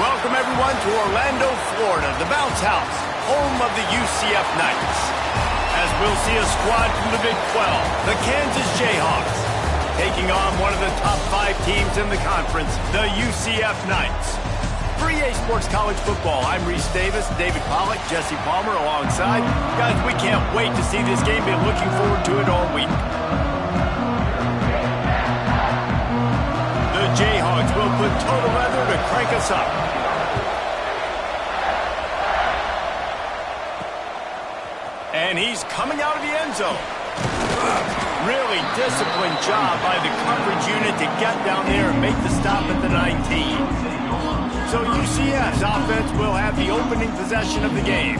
Welcome, everyone, to Orlando, Florida, the Bounce House, home of the UCF Knights. As we'll see a squad from the Big 12, the Kansas Jayhawks, taking on one of the top 5 teams in the conference, the UCF Knights. For EA Sports College Football, I'm Reese Davis, David Pollack, Jesse Palmer alongside. Guys, we can't wait to see this game. Been looking forward to it all week. The Jayhawks will put total leather to crank us up. And he's coming out of the end zone. Really disciplined job by the coverage unit to get down there and make the stop at the 19. So UCF's offense will have the opening possession of the game.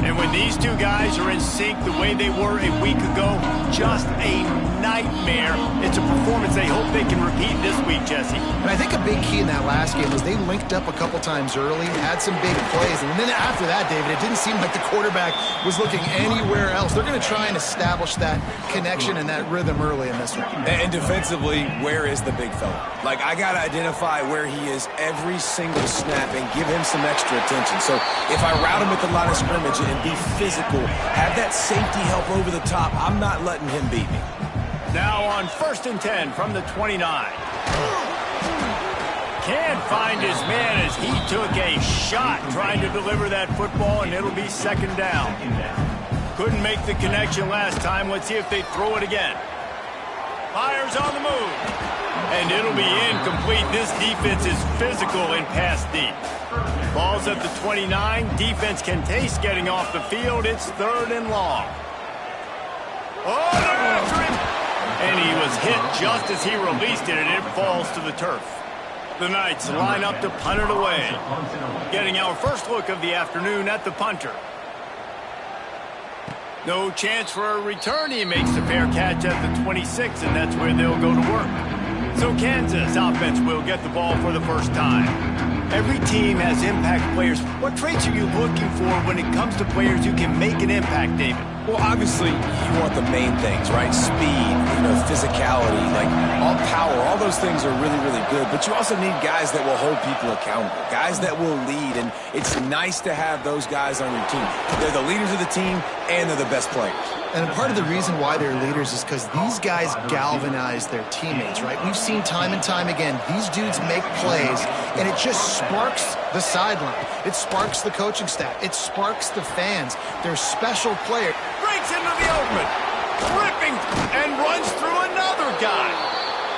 And when these two guys are in sync the way they were a week ago, just a nightmare. It's a performance they hope they can repeat this week, Jesse. And I think a big key in that last game was they linked up a couple times early, had some big plays, and then after that, David, it didn't seem like the quarterback was looking anywhere else. They're going to try and establish that connection and that rhythm early in this one. And defensively, where is the big fella? Like, I got to identify where he is every single snap and give him some extra attention. So if I route him at the line of scrimmage and be physical, have that safety help over the top, I'm not letting him beat me. Now on 1st and 10 from the 29. Can't find his man as he took a shot trying to deliver that football, and it'll be 2nd down. Couldn't make the connection last time. Let's see if they throw it again. Fires on the move. And it'll be incomplete. This defense is physical and pass deep. Ball's at the 29. Defense can taste getting off the field. It's 3rd and long. Oh, they're after him. And he was hit just as he released it, and it falls to the turf. The Knights line up to punt it away. Getting our first look of the afternoon at the punter. No chance for a return. He makes the fair catch at the 26, and that's where they'll go to work. So Kansas offense will get the ball for the first time. Every team has impact players. What traits are you looking for when it comes to players who can make an impact, David? Well, obviously, you want the main things, right? Speed, physicality, like all power, all those things are really, really good. But you also need guys that will hold people accountable, guys that will lead. And it's nice to have those guys on your team. They're the leaders of the team, and they're the best players. And part of the reason why they're leaders is because these guys galvanize their teammates, right? We've seen time and time again, these dudes make plays, and it just sparks the sideline. It sparks the coaching staff. It sparks the fans. They're special players. Breaks into the open, ripping, and runs through another guy.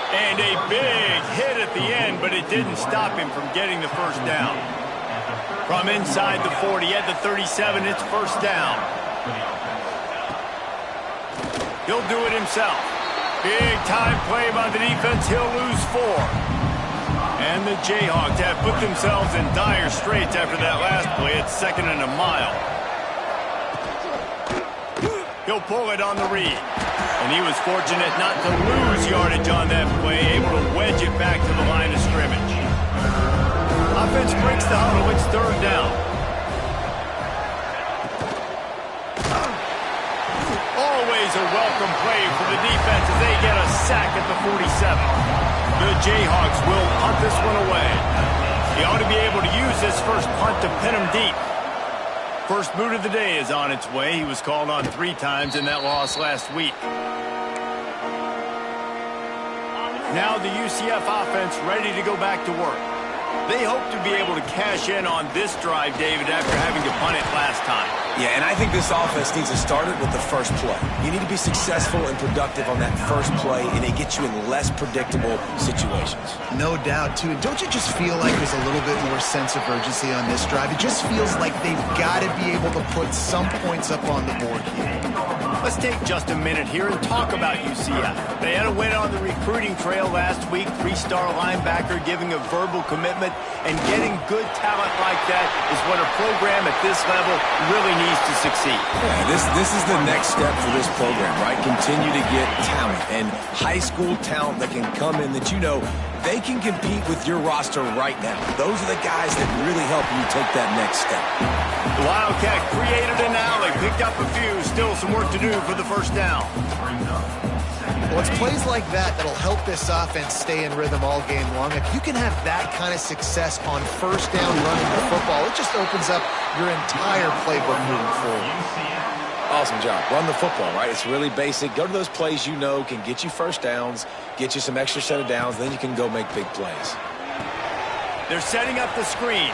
And a big hit at the end, but it didn't stop him from getting the first down. From inside the 40 at the 37, it's 1st down. He'll do it himself. Big time play by the defense. He'll lose 4. And the Jayhawks have put themselves in dire straits after that last play. It's 2nd and a mile. He'll pull it on the read. And he was fortunate not to lose yardage on that play, able to wedge it back to the line of scrimmage. Offense breaks the huddle. It's 3rd down. Always a welcome play for the defense as they get a sack at the 47. The Jayhawks will punt this one away. He ought to be able to use this first punt to pin him deep. First boot of the day is on its way. He was called on 3 times in that loss last week. Now the UCF offense ready to go back to work. They hope to be able to cash in on this drive, David, after having to punt it last time. Yeah, and I think this offense needs to start it with the first play. You need to be successful and productive on that first play, and it gets you in less predictable situations. No doubt, too. Don't you just feel like there's a little bit more sense of urgency on this drive? It just feels like they've got to be able to put some points up on the board here. Let's take just a minute here and talk about UCF. They had a win on the recruiting trail last week, 3-star linebacker giving a verbal commitment, and getting good talent like that is what a program at this level really needs to succeed. Yeah, this is the next step for this program, right? Continue to get talent and high school talent that can come in that you know they can compete with your roster right now. Those are the guys that really help you take that next step. The Wildcat created an alley, picked up a few, still some work to do for the first down. Well, it's plays like that that'll help this offense stay in rhythm all game long. If you can have that kind of success on first down running the football, it just opens up your entire playbook moving forward. Awesome job. Run the football, right? It's really basic. Go to those plays you know can get you first downs, get you some extra set of downs, then you can go make big plays. They're setting up the screen.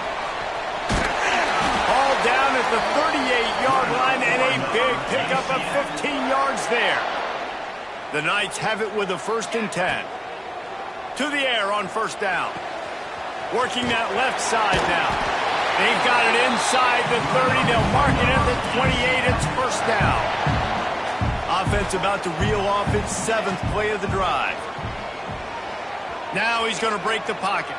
Ball down at the 38-yard line and a big pickup of 15 yards there. The Knights have it with a 1st and 10. To the air on first down. Working that left side now. They've got it inside the 30. They'll mark it at the 28. It's first down. Offense about to reel off its 7th play of the drive. Now he's going to break the pocket.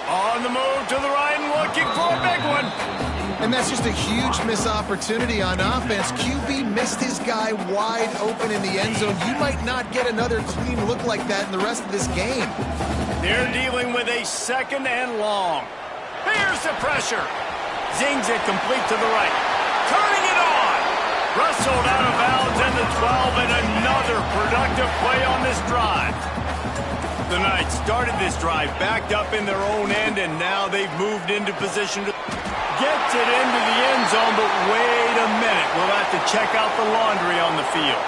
On the move to the right and looking for a big one. And that's just a huge missed opportunity on offense. QB missed his guy wide open in the end zone. You might not get another clean look like that in the rest of this game. They're dealing with a 2nd and long. Here's the pressure. Zings it complete to the right. Turning it on. Rustled out of bounds in the 12, and another productive play on this drive. The Knights started this drive backed up in their own end, and now they've moved into position to gets it into the end zone, but wait a minute. We'll have to check out the laundry on the field.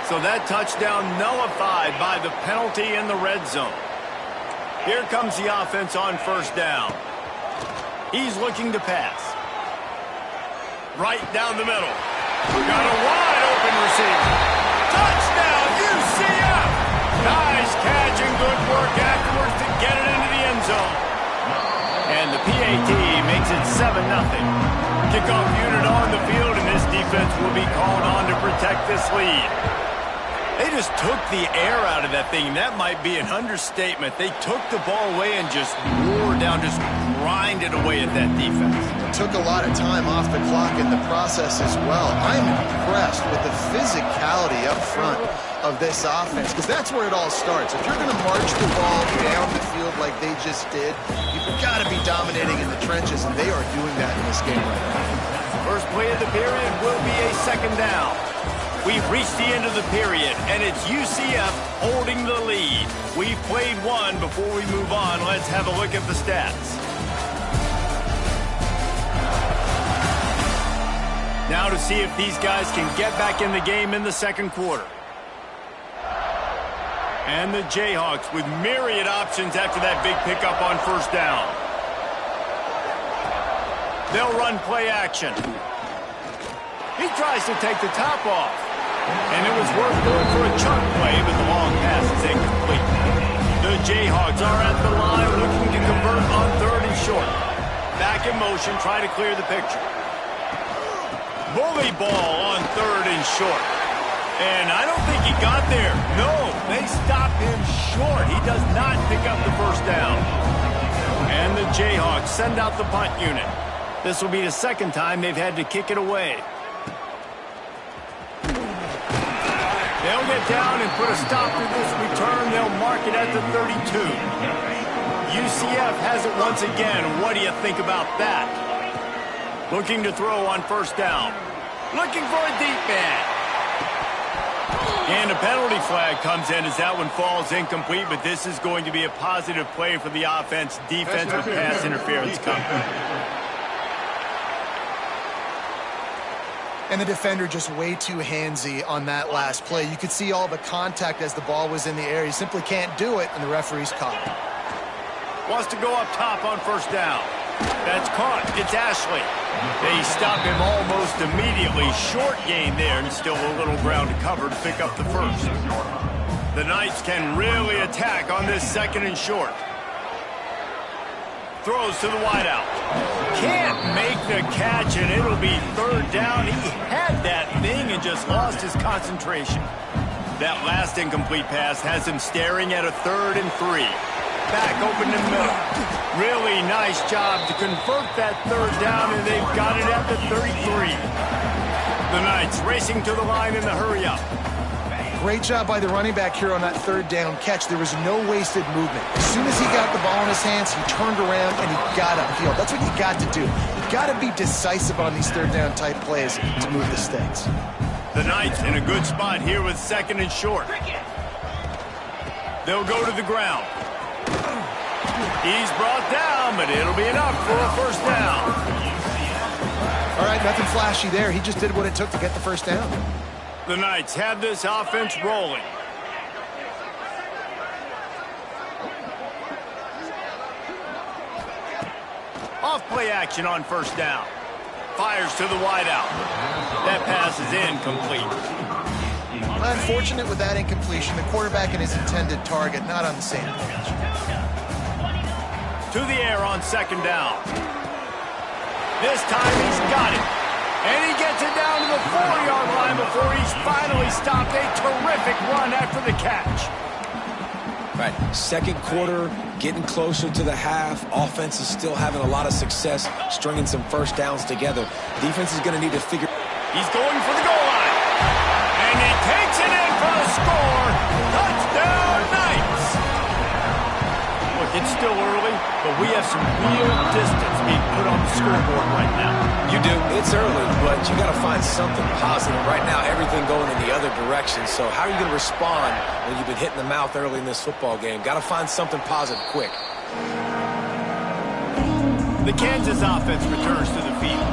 So that touchdown nullified by the penalty in the red zone. Here comes the offense on first down. He's looking to pass. Right down the middle. Got a wide open receiver. Touchdown, UCF! Nice catch and good work afterwards to get it into the end zone. And the PAT makes it 7-0. Kickoff unit on the field, and this defense will be called on to protect this lead. They just took the air out of that thing. That might be an understatement. They took the ball away and just wore down, just grinded away at that defense. Took a lot of time off the clock in the process as well. I'm impressed with the physicality up front of this offense, because that's where it all starts. If you're going to march the ball down the field like they just did, you've got to be dominating in the trenches, and they are doing that in this game right now. First play of the period will be a 2nd down. We've reached the end of the period, and it's UCF holding the lead. We've played one. Before we move on, let's have a look at the stats. Now to see if these guys can get back in the game in the 2nd quarter. And the Jayhawks with myriad options after that big pickup on first down. They'll run play action. He tries to take the top off. And it was worth going for a chunk play, but the long pass is incomplete. The Jayhawks are at the line looking to convert on 3rd and short. Back in motion, try to clear the picture. Bully ball on 3rd and short. And I don't think he got there. No, they stopped him short. He does not pick up the first down. And the Jayhawks send out the punt unit. This will be the 2nd time they've had to kick it away. They'll get down and put a stop to this return. They'll mark it at the 32. UCF has it once again. What do you think about that? Looking to throw on first down. Looking for a deep man. And a penalty flag comes in as that one falls incomplete, but this is going to be a positive play for the offense. Defense with pass interference coming. And the defender just way too handsy on that last play. You could see all the contact as the ball was in the air. He simply can't do it, and the referee's caught him. Wants to go up top on first down. That's caught. It's Ashley. They stop him almost immediately. Short gain there, and still a little ground to cover to pick up the first. The Knights can really attack on this second and short. Throws to the wideout. Can't make the catch, and it'll be third down. He had that thing and just lost his concentration. That last incomplete pass has him staring at a 3rd and 3. Back open in the middle. Really nice job to convert that third down, and they've got it at the 33. The Knights racing to the line in the hurry-up. Great job by the running back here on that 3rd down catch. There was no wasted movement. As soon as he got the ball in his hands, he turned around and he got upfield. That's what you got to do. You got to be decisive on these 3rd down type plays to move the stakes. The Knights in a good spot here with 2nd and short. They'll go to the ground. He's brought down, but it'll be enough for a first down. All right, nothing flashy there. He just did what it took to get the first down. The Knights have this offense rolling. Off play action on first down. Fires to the wideout. That pass is incomplete. Unfortunate with that incompletion. The quarterback and his intended target not on the same page. To the air on 2nd down. This time he's got it. And he gets it down to the 4-yard line before he's finally stopped. A terrific run after the catch. Right, second quarter, getting closer to the half. Offense is still having a lot of success stringing some first downs together. Defense is going to need to figure... He's going for the goal line. And he takes it in for the score. Touchdown, Knights. Look, it's still early, but we have some real distance being put on the scoreboard right now. You do. It's early, but you got to find something positive. Right now, everything going in the other direction. So how are you going to respond when you've been hit in the mouth early in this football game? Got to find something positive quick. The Kansas offense returns to the field.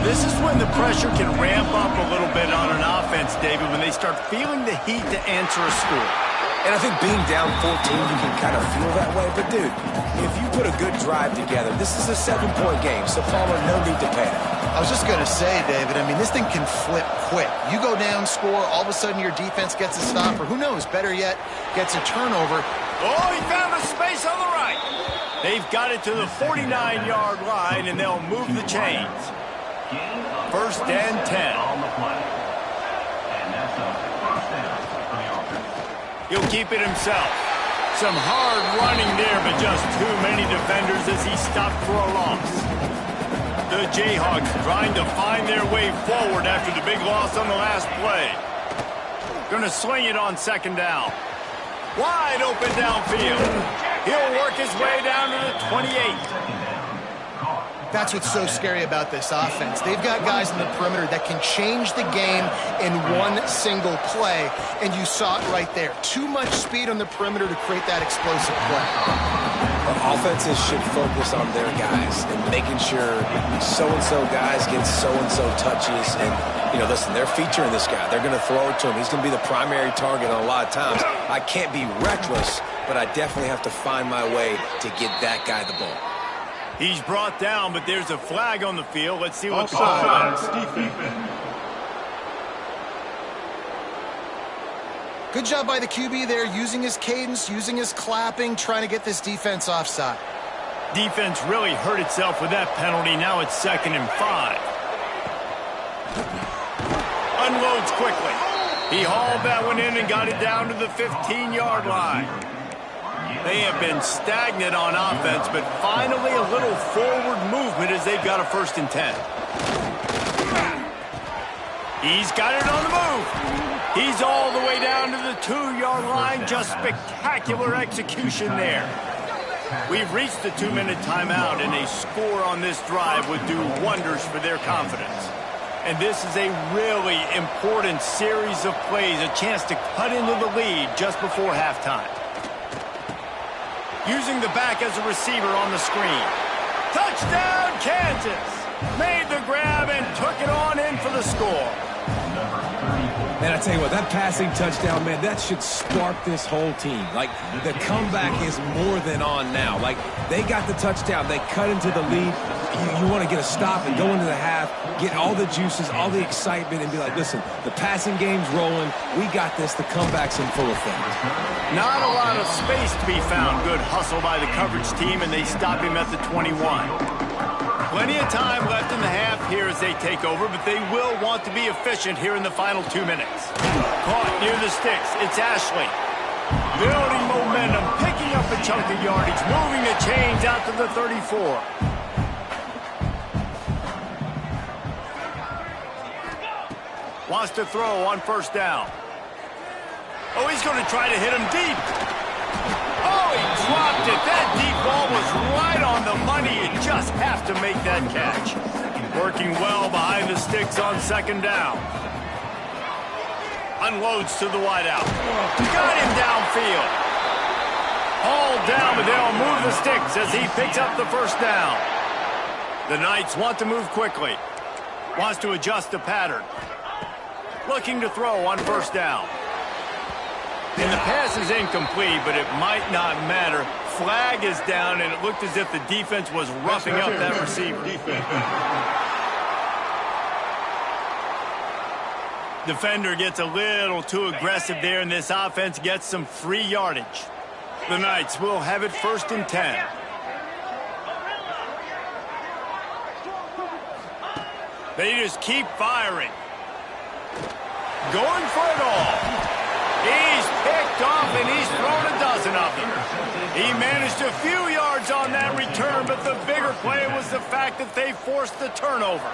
This is when the pressure can ramp up a little bit on an offense, David, when they start feeling the heat to answer a score. And I think being down 14, you can kind of feel that way. But, dude, if you put a good drive together, this is a 7-point game, so Palmer, no need to panic. I was just going to say, David, I mean, this thing can flip quick. You go down, score, all of a sudden your defense gets a stop, or who knows, better yet, gets a turnover. Oh, he found a space on the right. They've got it to the 49-yard line, and they'll move the chains. 1st and 10. He'll keep it himself. Some hard running there, but just too many defenders as he stopped for a loss. The Jayhawks trying to find their way forward after the big loss on the last play. Going to sling it on 2nd down. Wide open downfield. He'll work his way down to the 28. That's what's so scary about this offense. They've got guys in the perimeter that can change the game in one single play, and you saw it right there. Too much speed on the perimeter to create that explosive play. Offenses should focus on their guys and making sure so-and-so guys get so-and-so touches. And, you know, listen, they're featuring this guy. They're going to throw it to him. He's going to be the primary target on a lot of times. I can't be reckless, but I definitely have to find my way to get that guy the ball. He's brought down, but there's a flag on the field. Let's see what the call is. Good job by the QB there, using his cadence, using his clapping, trying to get this defense offside. Defense really hurt itself with that penalty. Now it's 2nd and 5. Unloads quickly. He hauled that one in and got it down to the 15-yard line. They have been stagnant on offense, but finally a little forward movement as they've got a 1st and 10. He's got it on the move. He's all the way down to the 2-yard line. Just spectacular execution there. We've reached the 2-minute timeout, and a score on this drive would do wonders for their confidence. And this is a really important series of plays, a chance to cut into the lead just before halftime. Using the back as a receiver on the screen. Touchdown, Kansas! Made the grab and took it on in for the score. Man, I tell you what, that passing touchdown, man, that should spark this whole team. Like, the comeback is more than on now. Like, they got the touchdown. They cut into the lead. You want to get a stop and go into the half, get all the juices, all the excitement, and be like, listen, the passing game's rolling. We got this. The comeback's in full effect. Not a lot of space to be found. Good hustle by the coverage team, and they stop him at the 21. Plenty of time left in the half here as they take over, but they will want to be efficient here in the final 2 minutes. Caught near the sticks. It's Ashley. Building momentum, picking up a chunk of yardage, moving the chains out to the 34. Wants to throw on first down. Oh, he's going to try to hit him deep. Oh, he dropped it. That deep ball was right on the money. You just have to make that catch. Working well behind the sticks on second down. Unloads to the wideout. Got him downfield. All down, but they'll move the sticks as he picks up the first down. The Knights want to move quickly. Wants to adjust the pattern. Looking to throw on first down. And the pass is incomplete, but it might not matter. Flag is down, and it looked as if the defense was roughing up that receiver. Defender gets a little too aggressive there, and this offense gets some free yardage. The Knights will have it 1st and 10. They just keep firing. Going for it all. He's picked off, and he's thrown a dozen of them. He managed a few yards on that return, but the bigger play was the fact that they forced the turnover.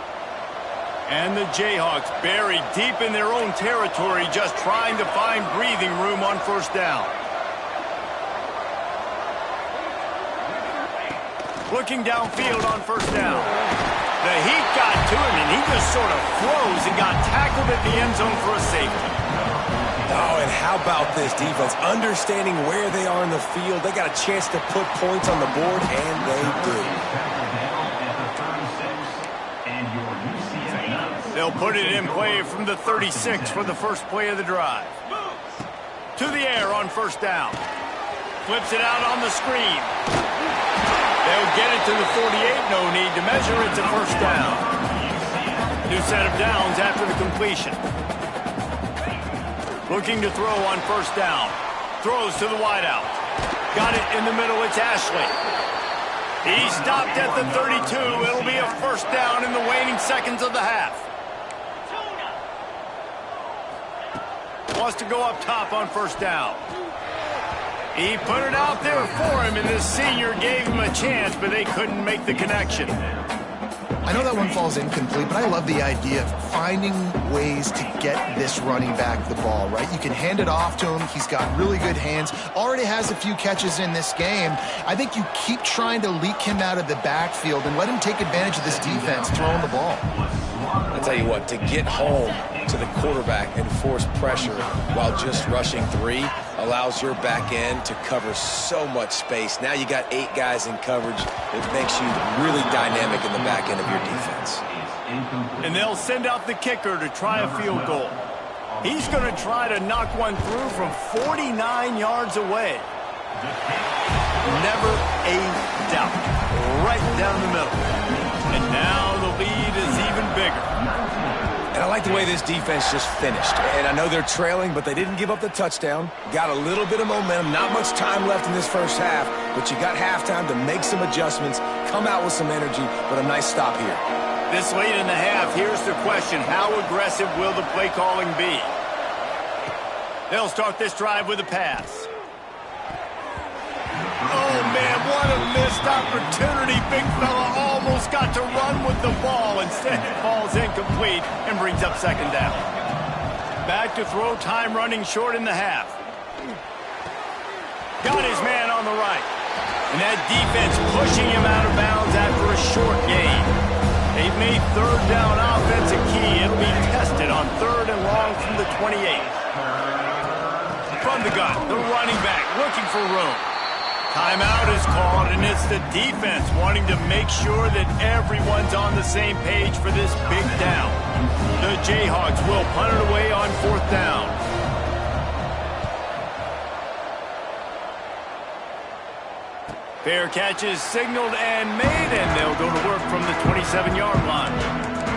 And the Jayhawks buried deep in their own territory, just trying to find breathing room on first down. Looking downfield on first down. The heat got to him, and he just sort of froze and got tackled at the end zone for a safety. Oh, and how about this defense? Understanding where they are in the field. They got a chance to put points on the board, and they do. They'll put it in play from the 36 for the first play of the drive. To the air on first down. Flips it out on the screen. They'll get it to the 48. No need to measure. It's a first down. New set of downs after the completion. Looking to throw on first down. Throws to the wideout. Got it in the middle. It's Ashley. He stopped at the 32. It'll be a first down in the waning seconds of the half. Wants to go up top on first down. He put it out there for him, and this senior gave him a chance, but they couldn't make the connection. I know that one falls incomplete, but I love the idea of finding ways to get this running back the ball, right? You can hand it off to him. He's got really good hands. Already has a few catches in this game. I think you keep trying to leak him out of the backfield and let him take advantage of this defense throwing the ball. I'll tell you what, to get home to the quarterback and force pressure while just rushing 3 allows your back end to cover so much space. Now you got 8 guys in coverage. It makes you really dynamic in the back end of your defense. And they'll send out the kicker to try a field goal. He's going to try to knock one through from 49 yards away. Never a doubt. Right down the middle. And now the lead is even bigger. And I like the way this defense just finished. And I know they're trailing, but they didn't give up the touchdown. Got a little bit of momentum. Not much time left in this first half, but you got halftime to make some adjustments, come out with some energy, but a nice stop here. This late in the half, here's the question. How aggressive will the play calling be? They'll start this drive with a pass. Oh, man, what a missed opportunity. Big fella almost got to run with the ball. Instead, it falls incomplete and brings up second down. Back to throw, time running short in the half. Got his man on the right. And that defense pushing him out of bounds after a short gain. They've made third down offense a key. It'll be tested on 3rd and long from the 28. From the gun, the running back looking for room. Timeout is called, and it's the defense wanting to make sure that everyone's on the same page for this big down. The Jayhawks will punt it away on 4th down. Fair catch is signaled and made, and they'll go to work from the 27-yard line.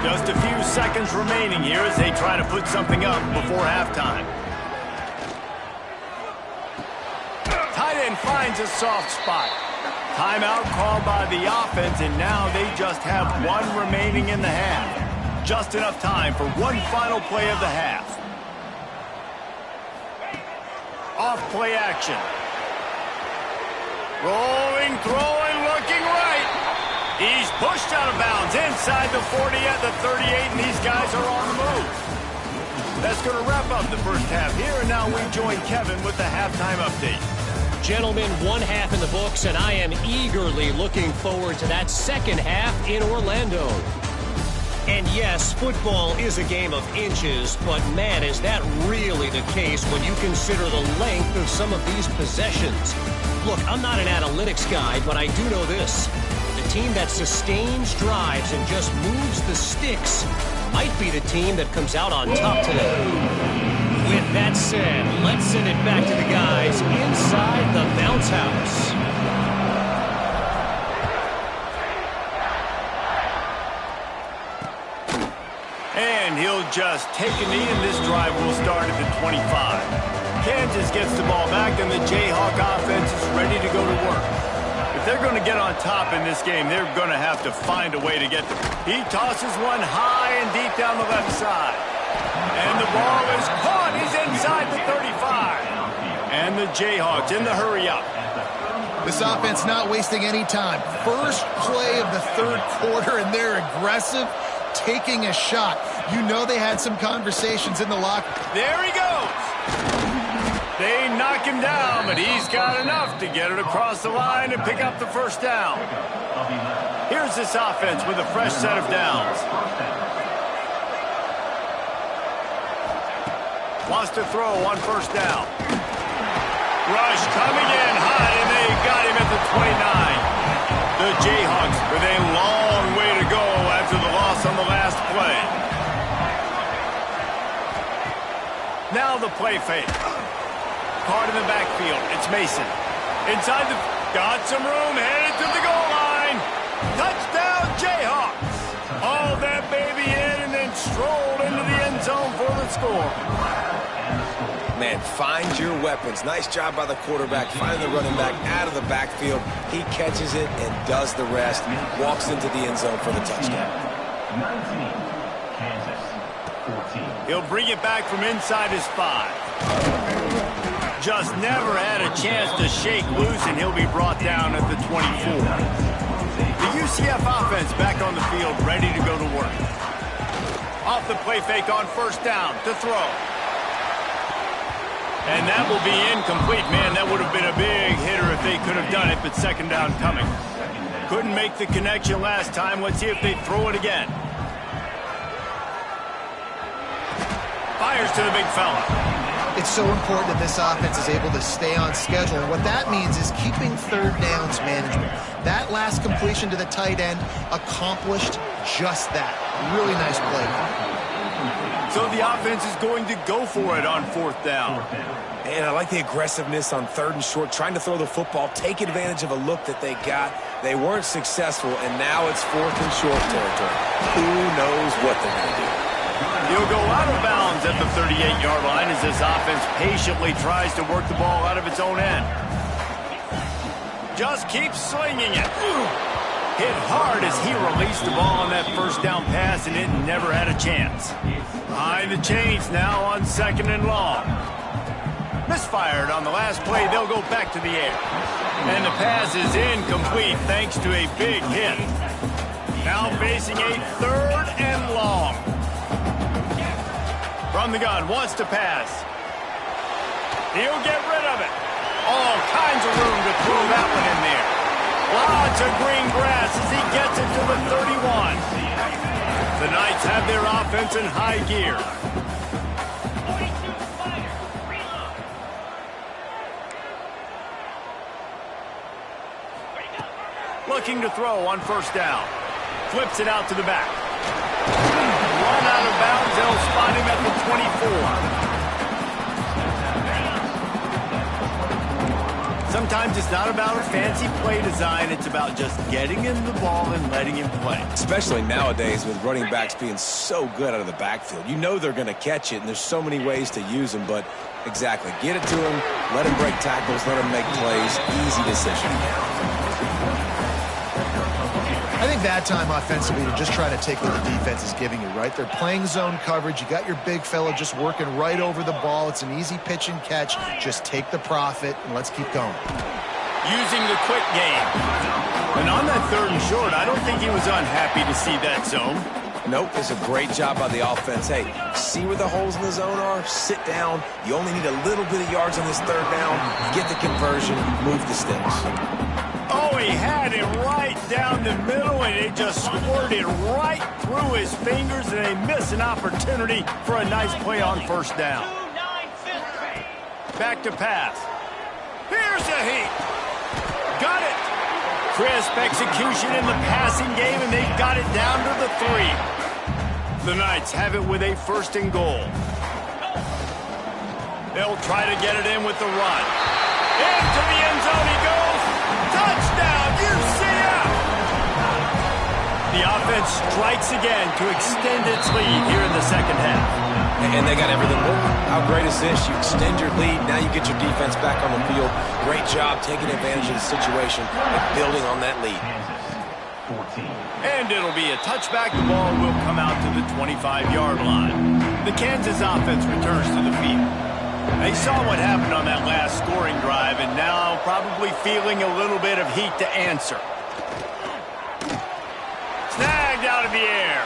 Just a few seconds remaining here as they try to put something up before halftime. Tight end finds a soft spot. Timeout called by the offense, and now they just have one remaining in the half. Just enough time for one final play of the half. Off play action. Rolling, throwing, looking right. He's pushed out of bounds inside the 40 at the 38, and these guys are on the move. That's going to wrap up the first half here, and now we join Kevin with the halftime update. Gentlemen, one half in the books, and I am eagerly looking forward to that second half in Orlando. And yes, football is a game of inches, but man, is that really the case when you consider the length of some of these possessions. Look, I'm not an analytics guy, but I do know this. The team that sustains drives and just moves the sticks might be the team that comes out on top today. With that said, let's send it back to the guys inside the bounce house. And he'll just take a knee, and this drive will start at the 25. Kansas gets the ball back, and the Jayhawk offense is ready to go to work. If they're going to get on top in this game, they're going to have to find a way to get them. He tosses one high and deep down the left side. And the ball is caught. He's inside the 35. And the Jayhawks in the hurry-up. This offense not wasting any time. First play of the third quarter, and they're aggressive, taking a shot. You know they had some conversations in the locker. There he goes. They knock him down, but he's got enough to get it across the line and pick up the first down. Here's this offense with a fresh set of downs. Wants to throw on first down. Rush coming in hot, and they got him at the 29. The Jayhawks with a long way to go after the loss on the last play. Now the play fake. Caught in the backfield. It's Mason. Inside the... Got some room. Headed to the goal line. Touchdown, Jayhawks. Hauled that baby in and then strolled into the end zone for the score. Man, find your weapons. Nice job by the quarterback, finding the running back out of the backfield. He catches it and does the rest. Walks into the end zone for the touchdown. 19, Kansas, 14. He'll bring it back from inside his 5. Just never had a chance to shake loose, and he'll be brought down at the 24. The UCF offense back on the field, ready to go to work. Off the play fake on first down to throw. And that will be incomplete. Man, that would have been a big hitter if they could have done it, but second down coming. Couldn't make the connection last time. Let's see if they throw it again. Fires to the big fella. It's so important that this offense is able to stay on schedule. And what that means is keeping third downs management. That last completion to the tight end accomplished just that. Really nice play. So the offense is going to go for it on fourth down. And I like the aggressiveness on third and short, trying to throw the football, take advantage of a look that they got. They weren't successful, and now it's fourth and short territory. Who knows what they're going to do? He'll go out of bounds at the 38-yard line as this offense patiently tries to work the ball out of its own end. Just keeps slinging it. Hit hard as he released the ball on that first down pass, and it never had a chance. Behind the chains now on second and long. Misfired on the last play. They'll go back to the air. And the pass is incomplete thanks to a big hit. Now facing a third and long. From the gun, wants to pass. He'll get rid of it. All kinds of room to throw that one in there. Lots of green grass as he gets it to the 31. The Knights have their offense in high gear. looking to throw on first down. Flips it out to the back. Run out of bounds. They'll spot him at the 24. Sometimes it's not about a fancy play design. It's about just getting him the ball and letting him play. Especially nowadays with running backs being so good out of the backfield. You know they're going to catch it, and there's so many ways to use them. But exactly, get it to him, let him break tackles, let him make plays. Easy decision. I think that time offensively to just try to take what the defense is giving you, right? They're playing zone coverage. You got your big fella just working right over the ball. It's an easy pitch and catch. Just take the profit and let's keep going. Using the quick game. And on that 3rd and short, I don't think he was unhappy to see that zone. Nope, it's a great job by the offense. Hey, see where the holes in the zone are? Sit down. You only need a little bit of yards on this 3rd down. Get the conversion, move the sticks. Oh, he had it right down the middle, and it just squirted right through his fingers, and they miss an opportunity for a nice play on first down. Back to pass. Here's the heat. Got it. Crisp execution in the passing game, and they got it down to the 3. The Knights have it with a 1st and goal. They'll try to get it in with the run. Into the end zone he goes. Touchdown, UCF! The offense strikes again to extend its lead here in the 2nd half. And they got everything working. How great is this? You extend your lead, now you get your defense back on the field. Great job taking advantage of the situation and building on that lead. And it'll be a touchback. The ball will come out to the 25-yard line. The Kansas offense returns to the field. They saw what happened on that last scoring drive, and now probably feeling a little bit of heat to answer. Snagged out of the air.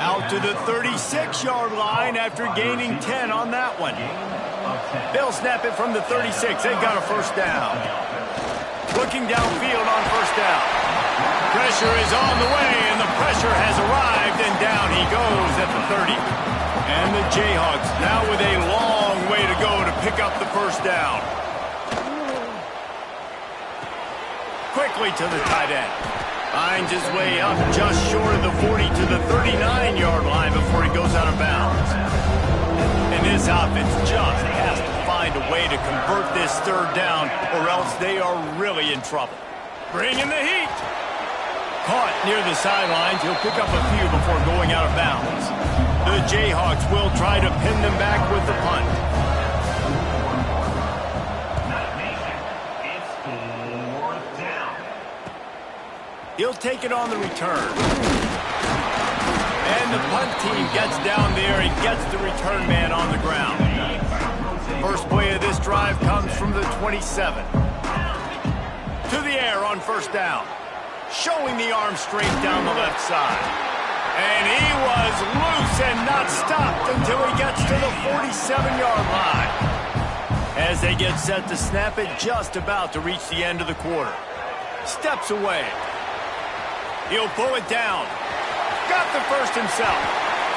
Out to the 36-yard line after gaining 10 on that one. They'll snap it from the 36. They've got a 1st down. Looking downfield on 1st down. Pressure is on the way, and the pressure has arrived, and down he goes at the 30. And the Jayhawks now with a long way to go to pick up the 1st down. Quickly to the tight end. Finds his way up just short of the 40 to the 39-yard line before he goes out of bounds. And this offense just has to find a way to convert this 3rd down, or else they are really in trouble. Bring in the heat. Caught near the sidelines. He'll pick up a few before going out of bounds. The Jayhawks will try to pin them back with the punt. It's 4th down. He'll take it on the return. And the punt team gets down there and gets the return man on the ground. First play of this drive comes from the 27. To the air on 1st down. Showing the arm straight down the left side. And he was loose and not stopped until he gets to the 47-yard line. As they get set to snap it, just about to reach the end of the quarter. Steps away. He'll pull it down. Got the 1st himself.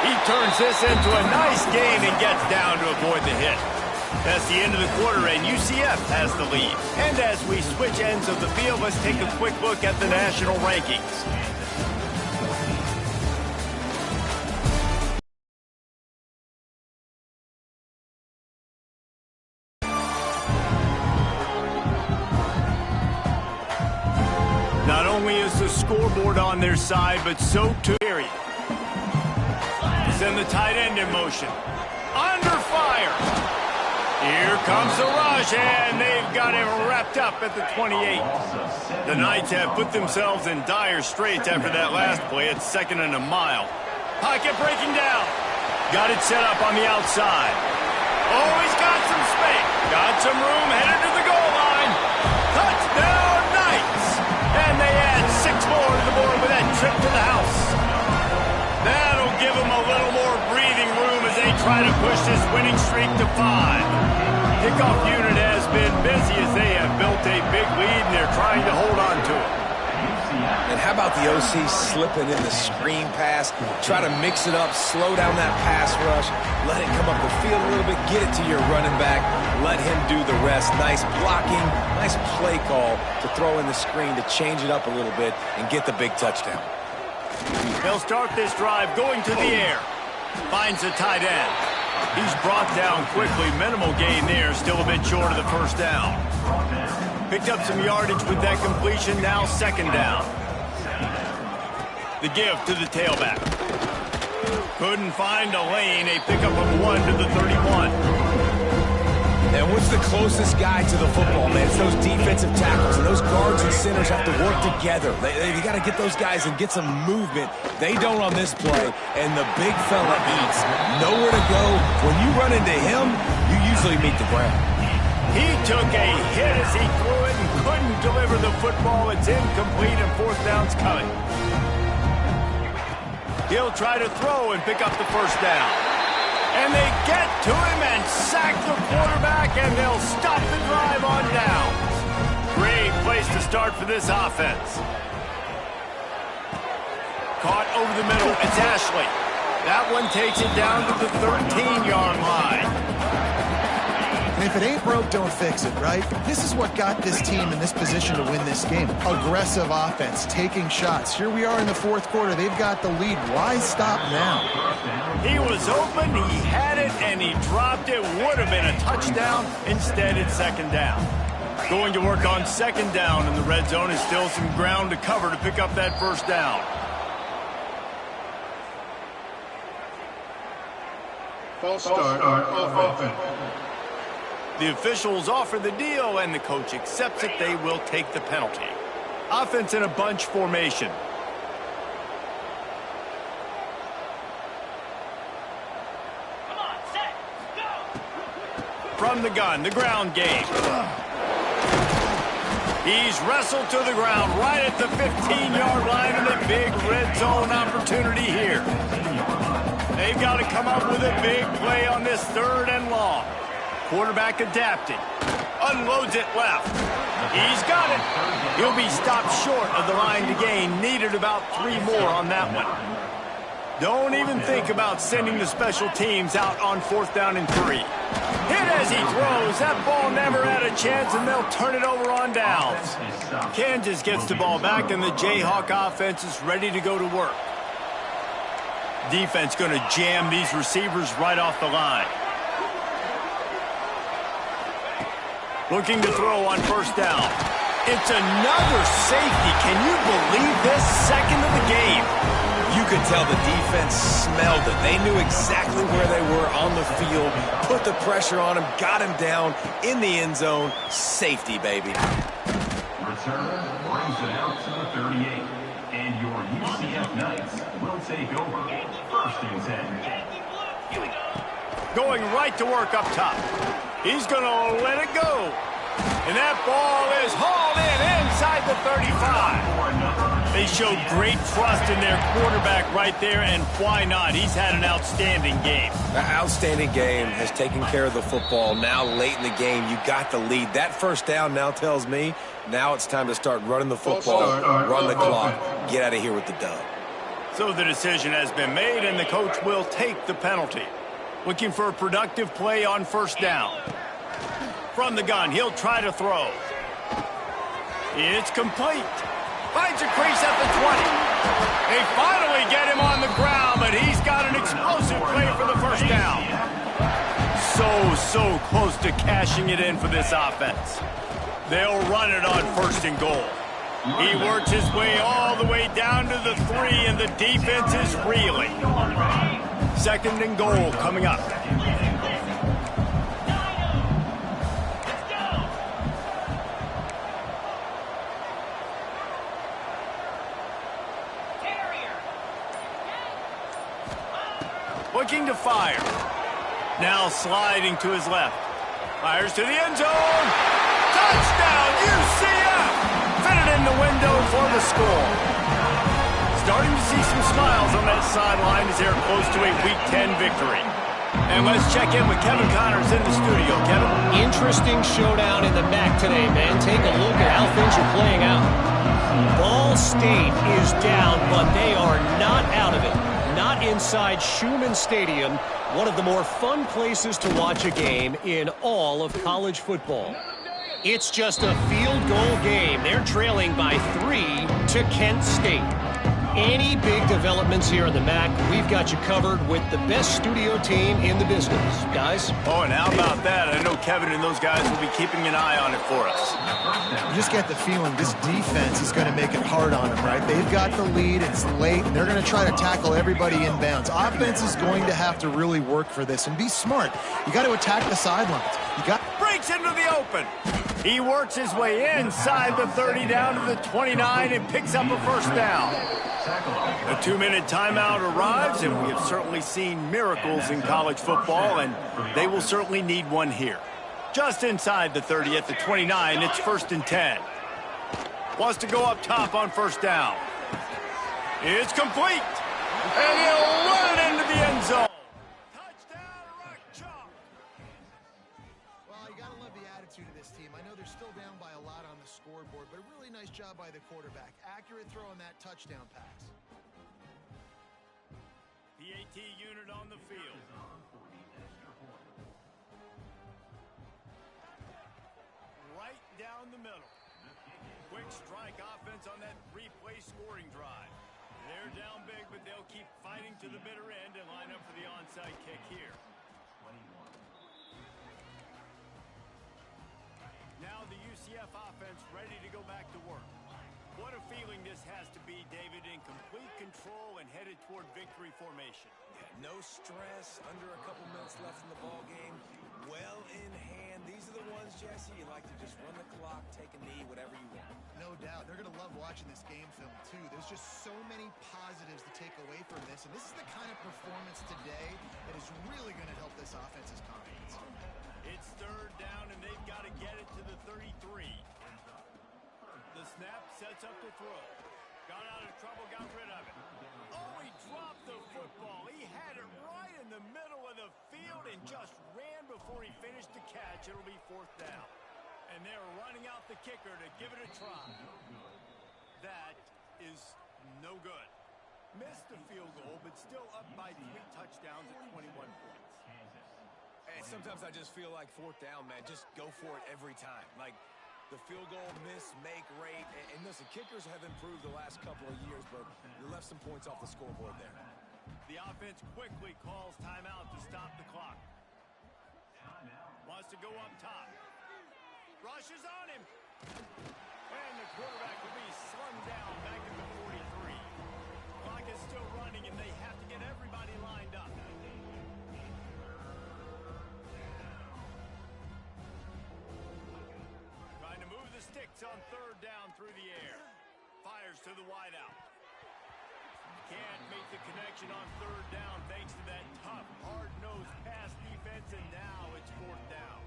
He turns this into a nice gain and gets down to avoid the hit. That's the end of the quarter, and UCF has the lead. And as we switch ends of the field, let's take a quick look at the national rankings. Not only is the scoreboard on their side, but so too. Send the tight end in motion. Under fire. Here comes the rush, and they've got him wrapped up at the 28. The Knights have put themselves in dire straits after that last play. It's 2nd and a mile. Pocket breaking down. Got it set up on the outside. Oh, he's got some space. Got some room, headed to the goal line. Touchdown, Knights. And they add 6 more to the board with that trip to the house. That'll give them a little more breathing room as they try to push this winning streak to 5. Kickoff unit has been busy as they have built a big lead, and they're trying to hold on to it. And how about the OC slipping in the screen pass, try to mix it up, slow down that pass rush, let it come up the field a little bit, get it to your running back, let him do the rest. Nice blocking, nice play call to throw in the screen to change it up a little bit and get the big touchdown. They'll start this drive going to the air. Finds the tight end. He's brought down quickly. Minimal gain there, still a bit short of the first down. Picked up some yardage with that completion, now second down. The give to the tailback. Couldn't find a lane, a pickup of 1 to the 31. And what's the closest guy to the football, man? It's those defensive tackles, and those guards and centers have to work together. You got to get those guys and get some movement. They don't on this play, and the big fella eats. Nowhere to go. When you run into him, you usually meet the ground. He took a hit as he threw it and couldn't deliver the football. It's incomplete, and fourth down's coming. He'll try to throw and pick up the first down. And they get to him and sack the quarterback, and they'll stop the drive on down. Great place to start for this offense. Caught over the middle. It's Ashley. That one takes it down to the 13-yard line. And if it ain't broke, don't fix it, right? This is what got this team in this position to win this game. Aggressive offense, taking shots. Here we are in the fourth quarter. They've got the lead. Why stop now? He was open, he had it, and he dropped it. Would have been a touchdown. Instead, it's second down. Going to work on second down in the red zone is still some ground to cover to pick up that first down. False start on offense. The officials offer the deal, and the coach accepts it. They will take the penalty. Offense in a bunch formation. Come on, set, go! From the gun, the ground game. He's wrestled to the ground right at the 15-yard line, and a big red zone opportunity here. They've got to come up with a big play on this third and long. Quarterback adapted. Unloads it left. He's got it. He'll be stopped short of the line to gain. Needed about 3 more on that one. Don't even think about sending the special teams out on fourth down and 3. Hit as he throws. That ball never had a chance, and they'll turn it over on downs. Kansas gets the ball back, and the Jayhawk offense is ready to go to work. Defense going to jam these receivers right off the line. Looking to throw on first down. It's another safety. Can you believe this? Second of the game. You could tell the defense smelled it. They knew exactly where they were on the field, put the pressure on him, got him down in the end zone. Safety, baby. Return brings it out to the 38. And your UCF Knights will take over. First and 10. Going right to work up top. He's going to let it go. And that ball is hauled in inside the 35. They showed great trust in their quarterback right there, and why not? He's had an outstanding game. An outstanding game, has taken care of the football. Now late in the game, you got the lead. That first down now tells me now it's time to start running the football, run the clock, get out of here with the dub. So the decision has been made, and the coach will take the penalty. Looking for a productive play on first down. From the gun, he'll try to throw. It's complete. Finds a crease at the 20. They finally get him on the ground, but he's got an explosive play for the first down. So close to cashing it in for this offense. They'll run it on first and goal. He works his way all the way down to the 3, and the defense is reeling. Second and goal coming up. Looking to fire. Now sliding to his left. Fires to the end zone. Touchdown, UCF! Fitted in the window for the score. Starting to see some smiles on that sideline as they're close to a Week 10 victory. And let's check in with Kevin Connors in the studio. Kevin? Interesting showdown in the MAC today, man. Take a look at how things are playing out. Ball State is down, but they are not out of it. Not inside Schumann Stadium, one of the more fun places to watch a game in all of college football. It's just a field goal game. They're trailing by 3 to Kent State. Any big developments here in the MAC, we've got you covered with the best studio team in the business. Guys? Oh, and how about that? I know Kevin and those guys will be keeping an eye on it for us. You just get the feeling this defense is going to make it hard on them, right? They've got the lead. It's late, and they're going to try to tackle everybody inbounds. Offense is going to have to really work for this and be smart. You got to attack the sidelines. You got Breaks into the open. He works his way inside the 30 down to the 29 and picks up a first down. A 2-minute timeout arrives, and we have certainly seen miracles in college football, and they will certainly need one here. Just inside the 30 at the 29, it's 1st and 10. Wants to go up top on first down. It's complete. And he'll run it into the end zone. Touchdown, Rock Chalk. Well, you got to love the attitude of this team. I know they're still down by a lot on the scoreboard, but a really nice job by the quarterback. Accurate throw on that touchdown pass. PAT unit on the field. Right down the middle. Quick strike offense on that 3-play scoring drive. They're down big, but they'll keep fighting to the bitter end and line up for the onside kick here. Now the UCF offense ready to go back to work. What a feeling this has to be, David, in complete control and headed toward victory formation. Yeah, no stress, under a couple minutes left in the ball game. Well in hand. These are the ones, Jesse, you like to just run the clock, take a knee, whatever you want. No doubt. They're going to love watching this game film, too. There's just so many positives to take away from this, and this is the kind of performance today that is really going to help this offense's confidence. It's 3rd down, and they've got to get it to the 33. The snap sets up the throw. Got out of trouble, got rid of it. Oh, he dropped the football. He had it right in the middle of the field and just ran before he finished the catch. It'll be 4th down. And they're running out the kicker to give it a try. That is no good. Missed the field goal, but still up by 3 touchdowns at 21 points. And sometimes I just feel like 4th down, man, just go for it every time. Like, the field goal miss-make rate. And listen, kickers have improved the last couple of years, but you left some points off the scoreboard there. The offense quickly calls timeout to stop the clock. Wants to go up top. Rushes on him. And the quarterback will be slung down back at the 43. Clock is still running, and they have to get everybody lined up. Trying to move the sticks on 3rd down through the air. Fires to the wideout. Can't make the connection on 3rd down thanks to that tough, hard-nosed pass defense, and now it's 4th down.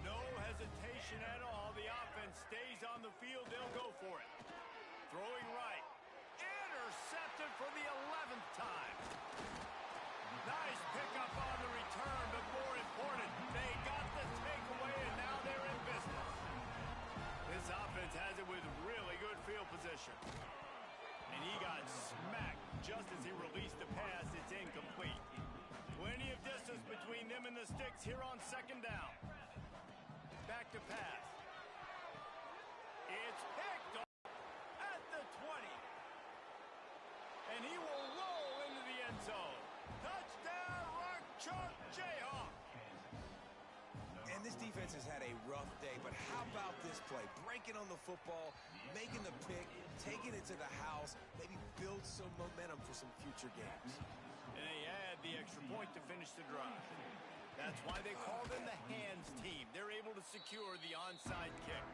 No hesitation at all. The offense stays on the field. They'll go for it. Throwing right. Intercepted for the 11th time. Nice pickup on the return, but more important, they got the takeaway, and now they're in business. This offense has it with really good field position. And he got smacked just as he released the pass. It's incomplete. Plenty of distance between them and the sticks here on 2nd down. Back to pass. It's picked off at the 20. And he will roll into the end zone. Touchdown, Rock Chalk Jayhawk. And this defense has had a rough day, but how about this play? Breaking on the football, making the pick, taking it to the house, maybe build some momentum for some future games. And they add the extra point to finish the drive. That's why they call them the hands team. They're able to secure the onside kick.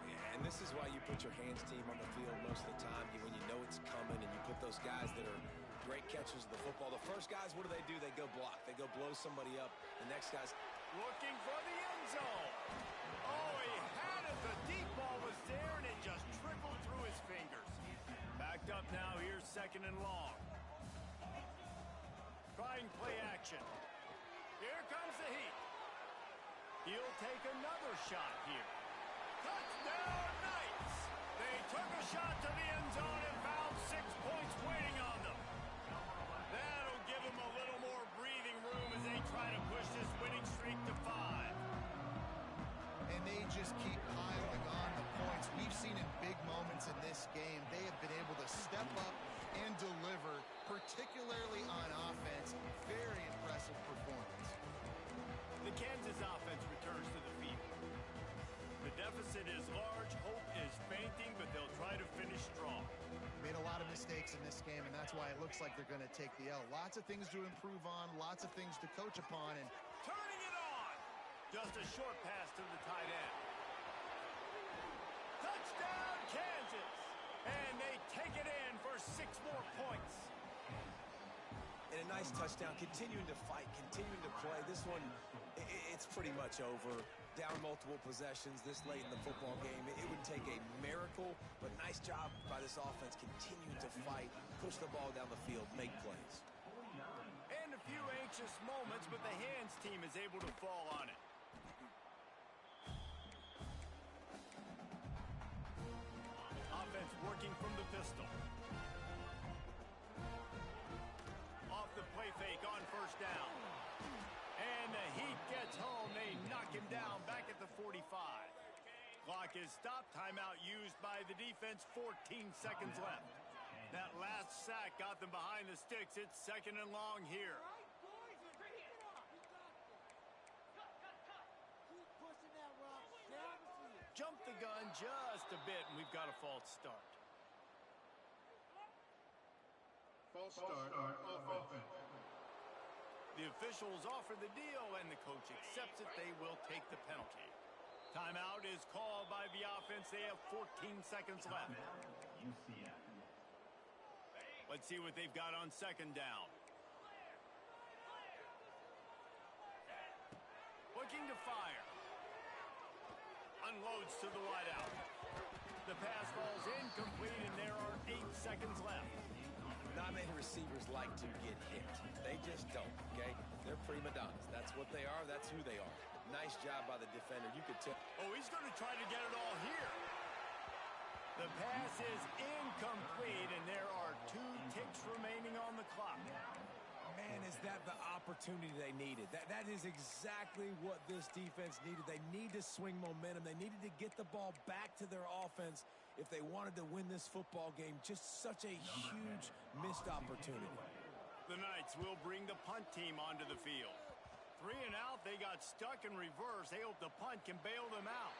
Yeah, and this is why you put your hands team on the field most of the time, when you know it's coming, and you put those guys that are great catchers of the football. The first guys, what do? They go block. They go blow somebody up. The next guy's looking for the end zone. Oh, he had it. The deep ball was there, and it just trickled through his fingers. Backed up now. Here's 2nd and long. Trying play action. Here comes the heat. He'll take another shot here. Touchdown, Knights. They took a shot to the end zone and found 6 points waiting on them. That'll give them a little more breathing room as they try to push this winning streak to 5. And they just keep piling on the points. We've seen in big moments in this game, they have been able to step up and deliver, particularly on offense. Very impressive performance. The Kansas offense returns to the field. The deficit is large, hope is fainting, but they'll try to finish strong. Made a lot of mistakes in this game, and that's why it looks like they're going to take the L. Lots of things to improve on, lots of things to coach upon, and turning it on! Just a short pass to the tight end. Touchdown, Kansas! And they take it in for 6 more points. And a nice touchdown, continuing to fight, continuing to play. This one, it's pretty much over. Down multiple possessions this late in the football game. It would take a miracle, but nice job by this offense continuing to fight, push the ball down the field, make plays. And a few anxious moments, but the hands team is able to fall on it. Offense working from the pistol. Off the play fake on first down. And the Heat gets home. They knock him down back at the 45. Clock is stopped. Timeout used by the defense. 14 seconds left. That last sack got them behind the sticks. It's 2nd and long here. Jump the gun just a bit, and we've got a false start. False start offense. The officials offer the deal, and the coach accepts it. They will take the penalty. Timeout is called by the offense. They have 14 seconds left. UCF. Let's see what they've got on 2nd down. Looking to fire. Unloads to the wideout. The pass falls incomplete, and there are 8 seconds left. Not many receivers like to get hit. They just don't, okay? They're prima donnas. That's what they are. That's who they are. Nice job by the defender. You could tell. Oh, he's going to try to get it all here. The pass is incomplete, and there are 2 ticks remaining on the clock. Man, is that the opportunity they needed. That is exactly what this defense needed. They need to swing momentum. They needed to get the ball back to their offense if they wanted to win this football game. Just such a huge missed opportunity. The Knights will bring the punt team onto the field. 3 and out, they got stuck in reverse. They hope the punt can bail them out.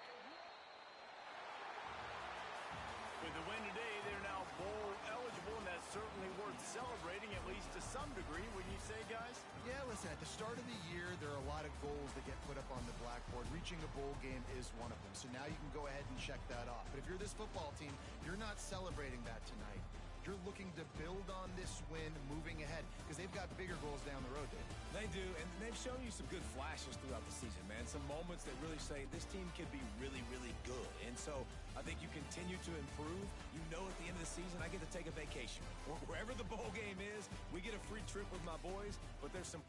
With the win today, they're now bowl eligible, and that's certainly worth celebrating, at least to some degree, wouldn't you say, guys? yeah, listen, at the start of the year, there are a lot of goals that get put up on the blackboard. Reaching a bowl game is one of them, so now you can go ahead and check that off. But if you're this football team, you're not celebrating that tonight. You're looking to build on this win moving ahead because they've got bigger goals down the road, Dave. They do, and they've shown you some good flashes throughout the season, man. Some moments that really say this team could be really, really good. And so I think you continue to improve. You know at the end of the season, I get to take a vacation. Wherever the bowl game is, we get a free trip with my boys, but there's some